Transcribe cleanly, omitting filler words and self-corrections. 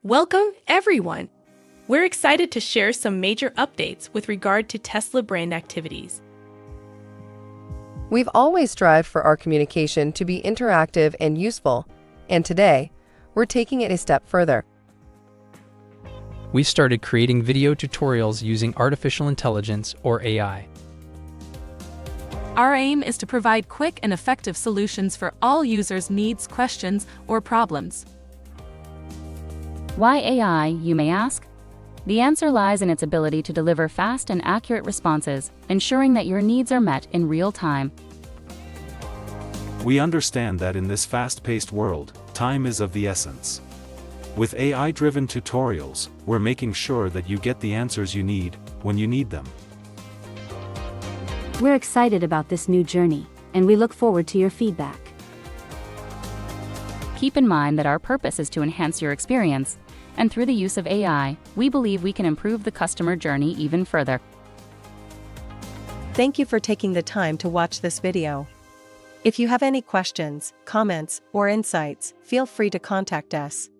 Welcome, everyone! We're excited to share some major updates with regard to Tesla brand activities. We've always strived for our communication to be interactive and useful, and today, we're taking it a step further. We started creating video tutorials using artificial intelligence, or AI. Our aim is to provide quick and effective solutions for all users' needs, questions, or problems. Why AI, you may ask? The answer lies in its ability to deliver fast and accurate responses, ensuring that your needs are met in real time. We understand that in this fast-paced world, time is of the essence. With AI-driven tutorials, we're making sure that you get the answers you need, when you need them. We're excited about this new journey, and we look forward to your feedback. Keep in mind that our purpose is to enhance your experience, and through the use of AI, we believe we can improve the customer journey even further. Thank you for taking the time to watch this video. If you have any questions, comments, or insights, feel free to contact us.